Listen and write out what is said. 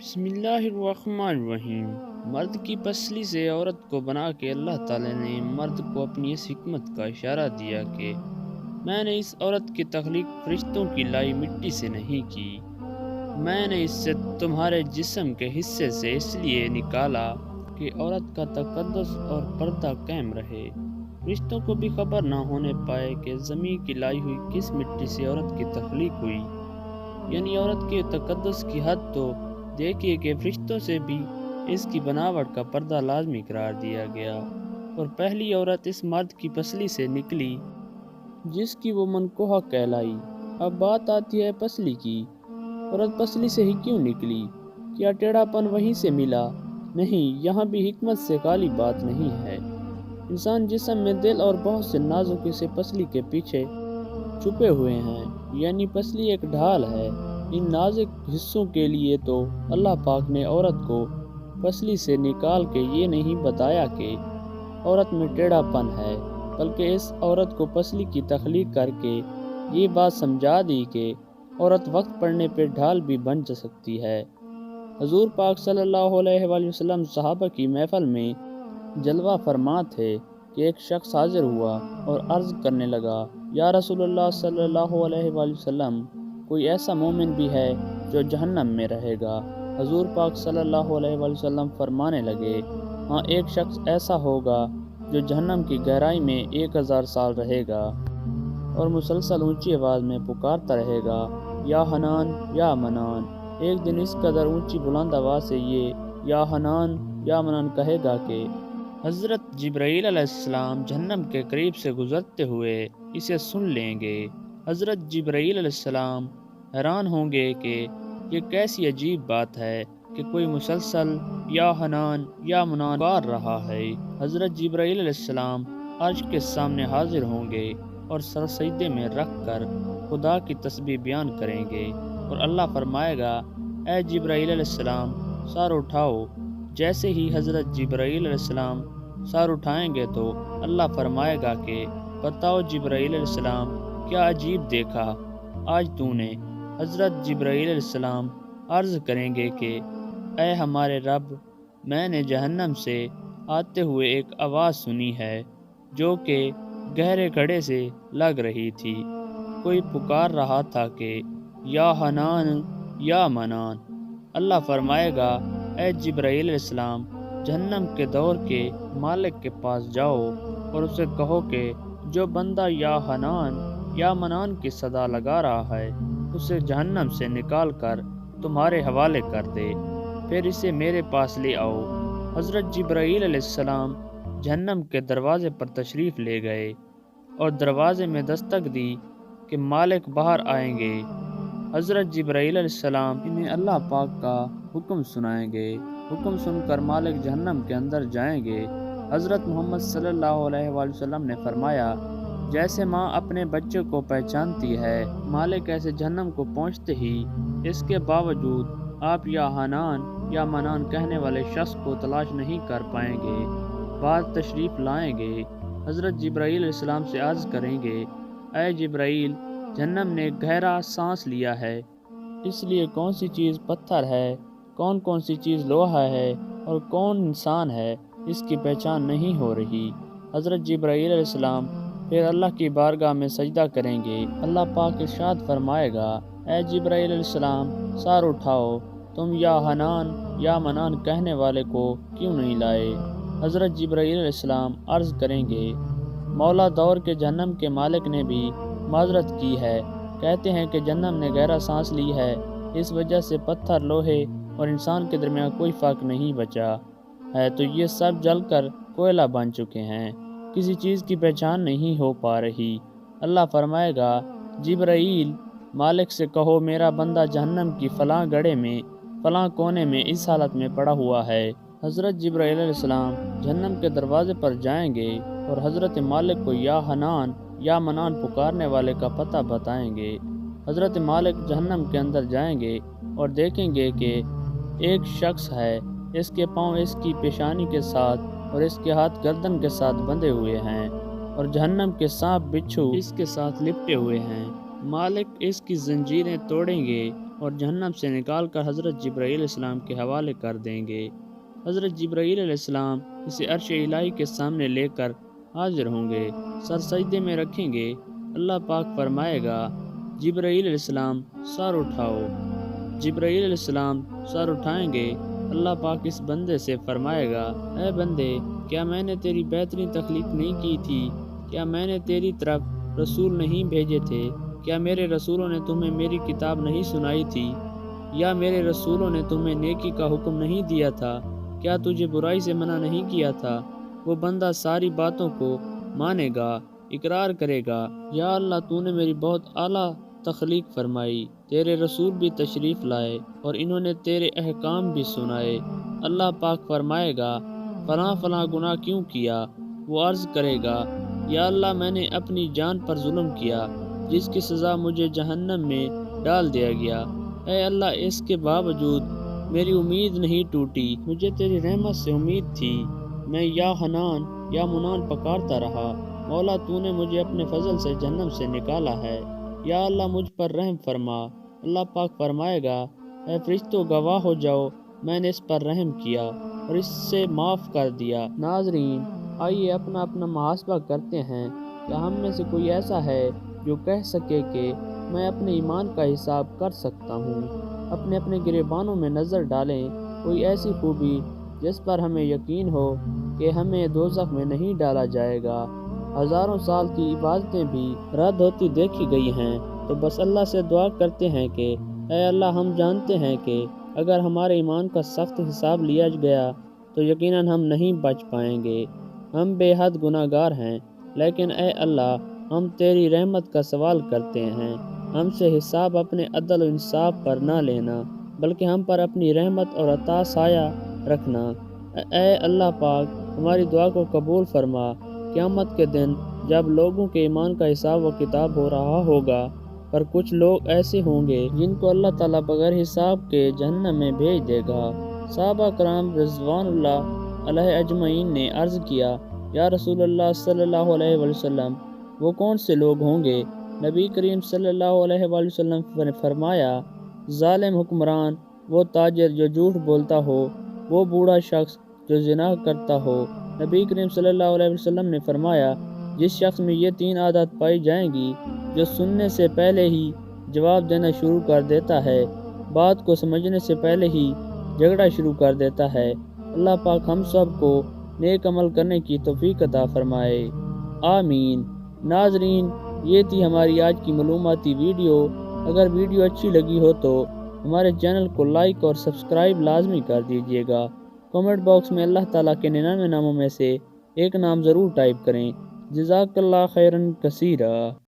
بسم اللہ الرحمن الرحیم۔ مرد کی پسلی سے عورت کو بنا کے اللہ تعالی نے مرد کو اپنی اس حکمت کا اشارہ دیا کہ میں نے اس عورت کی تخلیق فرشتوں کی لائی مٹی سے نہیں کی، میں نے اس سے تمہارے جسم کے حصے سے اس لیے نکالا کہ عورت کا تقدس اور پردہ قائم رہے، فرشتوں کو بھی خبر نہ ہونے پائے کہ زمین کی لائی ہوئی کس مٹی سے عورت کی تخلیق ہوئی۔ یعنی عورت کے تقدس کی حد تو دیکھیے کہ فرشتوں سے بھی اس کی بناوٹ کا پردہ لازمی قرار دیا گیا، اور پہلی عورت اس مرد کی پسلی سے نکلی جس کی وہ منکوہ کہلائی۔ اب بات آتی ہے پسلی کی۔ عورت پسلی سے ہی کیوں نکلی؟ کیا ٹیڑھا پن وہیں سے ملا؟ نہیں، یہاں بھی حکمت سے خالی بات نہیں ہے۔ انسان جسم میں دل اور بہت سے نازک حصے پسلی کے پیچھے چھپے ہوئے ہیں، یعنی پسلی ایک ڈھال ہے۔ ان نازک حصوں کے لیے تو اللہ پاک نے عورت کو پسلی سے نکال کے یہ نہیں بتایا کہ عورت میں ٹیڑھا پن ہے، بلکہ اس عورت کو پسلی کی تخلیق کر کے یہ بات سمجھا دی کہ عورت وقت پڑنے پہ ڈھال بھی بن جا سکتی ہے۔ حضور پاک صلی اللہ علیہ وآلہ وسلم صحابہ کی محفل میں جلوہ فرما تھے کہ ایک شخص حاضر ہوا اور عرض کرنے لگا، یا رسول اللہ صلی اللہ علیہ وآلہ وسلم، کوئی ایسا مومن بھی ہے جو جہنم میں رہے گا؟ حضور پاک صلی اللہ علیہ وآلہ وسلم فرمانے لگے، ہاں، ایک شخص ایسا ہوگا جو جہنم کی گہرائی میں 1000 سال رہے گا اور مسلسل اونچی آواز میں پکارتا رہے گا، یا حنان یا منان۔ ایک دن اس قدر اونچی بلند آواز سے یہ یا حنان یا منان کہے گا کہ حضرت جبرائیل علیہ السلام جہنم کے قریب سے گزرتے ہوئے اسے سن لیں گے۔ حضرت جبرائیل علیہ السلام حیران ہوں گے کہ یہ کیسی عجیب بات ہے کہ کوئی مسلسل یا حنان یا منان پکار رہا ہے۔ حضرت جبرائیل علیہ السلام عرش کے سامنے حاضر ہوں گے اور سر سجدے میں رکھ کر خدا کی تسبیح بیان کریں گے، اور اللہ فرمائے گا، اے جبرائیل علیہ السلام، سر اٹھاؤ۔ جیسے ہی حضرت جبرائیل علیہ السلام سر اٹھائیں گے تو اللہ فرمائے گا کہ بتاؤ جبرائیل علیہ السلام، کیا عجیب دیکھا آج تو نے؟ حضرت جبرائیل علیہ السلام عرض کریں گے کہ اے ہمارے رب، میں نے جہنم سے آتے ہوئے ایک آواز سنی ہے جو کہ گہرے گڑھے سے لگ رہی تھی، کوئی پکار رہا تھا کہ یا حنان یا منان۔ اللہ فرمائے گا، اے جبرائیل علیہ السلام، جہنم کے دور کے مالک کے پاس جاؤ اور اسے کہو کہ جو بندہ یا حنان یا منان کی صدا لگا رہا ہے اسے جہنم سے نکال کر تمہارے حوالے کر دے، پھر اسے میرے پاس لے آؤ۔ حضرت جبرائیل علیہ السلام جہنم کے دروازے پر تشریف لے گئے اور دروازے میں دستک دی کہ مالک باہر آئیں گے۔ حضرت جبرائیل علیہ السلام انہیں اللہ پاک کا حکم سنائیں گے۔ حکم سن کر مالک جہنم کے اندر جائیں گے۔ حضرت محمد صلی اللہ علیہ وآلہ وسلم نے فرمایا، جیسے ماں اپنے بچے کو پہچانتی ہے، مالک ایسے جہنم کو پہنچتے ہی اس کے باوجود آپ یا حنان یا منان کہنے والے شخص کو تلاش نہیں کر پائیں گے۔ بعد تشریف لائیں گے، حضرت جبرائیل علیہ السلام سے عرض کریں گے، اے جبرائیل، جہنم نے گہرا سانس لیا ہے، اس لیے کون سی چیز پتھر ہے، کون سی چیز لوہا ہے اور کون انسان ہے، اس کی پہچان نہیں ہو رہی۔ حضرت جبرائیل علیہ السلام پھر اللہ کی بارگاہ میں سجدہ کریں گے۔ اللہ پاک ارشاد فرمائے گا، اے جبرائیل علیہ السلام، سر اٹھاؤ، تم یا حنان یا منان کہنے والے کو کیوں نہیں لائے؟ حضرت جبرائیل علیہ السلام عرض کریں گے، مولا دور کے جہنم کے مالک نے بھی معذرت کی ہے، کہتے ہیں کہ جہنم نے گہرا سانس لی ہے، اس وجہ سے پتھر، لوہے اور انسان کے درمیان کوئی فرق نہیں بچا ہے، تو یہ سب جل کر کوئلہ بن چکے ہیں، کسی چیز کی پہچان نہیں ہو پا رہی۔ اللہ فرمائے گا، جبرائیل، مالک سے کہو میرا بندہ جہنم کی فلاں گڑھے میں فلاں کونے میں اس حالت میں پڑا ہوا ہے۔ حضرت جبرائیل علیہ السلام جہنم کے دروازے پر جائیں گے اور حضرت مالک کو یا حنان یا منان پکارنے والے کا پتہ بتائیں گے۔ حضرت مالک جہنم کے اندر جائیں گے اور دیکھیں گے کہ ایک شخص ہے، اس کے پاؤں اس کی پیشانی کے ساتھ اور اس کے ہاتھ گردن کے ساتھ بندھے ہوئے ہیں اور جہنم کے سانپ بچھو اس کے ساتھ لپٹے ہوئے ہیں۔ مالک اس کی زنجیریں توڑیں گے اور جہنم سے نکال کر حضرت جبرائیل علیہ السلام کے حوالے کر دیں گے۔ حضرت جبرائیل علیہ السلام اسے عرش الہی کے سامنے لے کر حاضر ہوں گے، سر سجدے میں رکھیں گے۔ اللہ پاک فرمائے گا، جبرائیل علیہ السلام سر اٹھاؤ۔ جبرائیل علیہ السلام سر اٹھائیں گے۔ اللہ پاک اس بندے سے فرمائے گا، اے بندے، کیا میں نے تیری بہترین تخلیق نہیں کی تھی؟ کیا میں نے تیری طرف رسول نہیں بھیجے تھے؟ کیا میرے رسولوں نے تمہیں میری کتاب نہیں سنائی تھی؟ یا میرے رسولوں نے تمہیں نیکی کا حکم نہیں دیا تھا؟ کیا تجھے برائی سے منع نہیں کیا تھا؟ وہ بندہ ساری باتوں کو مانے گا، اقرار کرے گا، یا اللہ تو نے میری بہت اعلیٰ تخلیق فرمائی، تیرے رسول بھی تشریف لائے اور انہوں نے تیرے احکام بھی سنائے۔ اللہ پاک فرمائے گا، فلاں فلاں گناہ کیوں کیا؟ وہ عرض کرے گا، یا اللہ میں نے اپنی جان پر ظلم کیا، جس کی سزا مجھے جہنم میں ڈال دیا گیا۔ اے اللہ، اس کے باوجود میری امید نہیں ٹوٹی، مجھے تیری رحمت سے امید تھی، میں یا حنان یا منان پکارتا رہا۔ مولا تو نے مجھے اپنے فضل سے جہنم سے نکالا ہے، یا اللہ مجھ پر رحم فرما۔ اللہ پاک فرمائے گا، اے فرشتوں گواہ ہو جاؤ، میں نے اس پر رحم کیا اور اس سے معاف کر دیا۔ ناظرین، آئیے اپنا اپنا محاسبہ کرتے ہیں، کیا ہم میں سے کوئی ایسا ہے جو کہہ سکے کہ میں اپنے ایمان کا حساب کر سکتا ہوں؟ اپنے اپنے گریبانوں میں نظر ڈالیں، کوئی ایسی خوبی جس پر ہمیں یقین ہو کہ ہمیں دوزخ میں نہیں ڈالا جائے گا۔ ہزاروں سال کی عبادتیں بھی رد ہوتی دیکھی گئی ہیں، تو بس اللہ سے دعا کرتے ہیں کہ اے اللہ، ہم جانتے ہیں کہ اگر ہمارے ایمان کا سخت حساب لیا گیا تو یقیناً ہم نہیں بچ پائیں گے۔ ہم بے حد گناہ گار ہیں، لیکن اے اللہ، ہم تیری رحمت کا سوال کرتے ہیں، ہم سے حساب اپنے عدل و انصاف پر نہ لینا، بلکہ ہم پر اپنی رحمت اور عطا سایہ رکھنا۔ اے اللہ پاک، ہماری دعا کو قبول فرما۔ قیامت کے دن جب لوگوں کے ایمان کا حساب و کتاب ہو رہا ہوگا، پر کچھ لوگ ایسے ہوں گے جن کو اللہ تعالیٰ بغیر حساب کے جہنم میں بھیج دے گا۔ صحابہ کرام رضوان اللہ علیہ اجمعین نے عرض کیا، یا رسول اللہ صلی اللہ علیہ وسلم، وہ کون سے لوگ ہوں گے؟ نبی کریم صلی اللہ علیہ وسلم نے فرمایا، ظالم حکمران، وہ تاجر جو جھوٹ بولتا ہو، وہ بوڑھا شخص جو زنا کرتا ہو۔ نبی کریم صلی اللہ علیہ وسلم نے فرمایا، جس شخص میں یہ 3 عادت پائی جائیں گی، جو سننے سے پہلے ہی جواب دینا شروع کر دیتا ہے، بات کو سمجھنے سے پہلے ہی جھگڑا شروع کر دیتا ہے۔ اللہ پاک ہم سب کو نیک عمل کرنے کی توفیق عطا فرمائے، آمین۔ ناظرین، یہ تھی ہماری آج کی معلوماتی ویڈیو۔ اگر ویڈیو اچھی لگی ہو تو ہمارے چینل کو لائک اور سبسکرائب لازمی کر دیجیے گا۔ کمنٹ باکس میں اللہ تعالیٰ کے 99 ناموں میں سے ایک نام ضرور ٹائپ کریں۔ جزاک اللہ خیرن کثیرا۔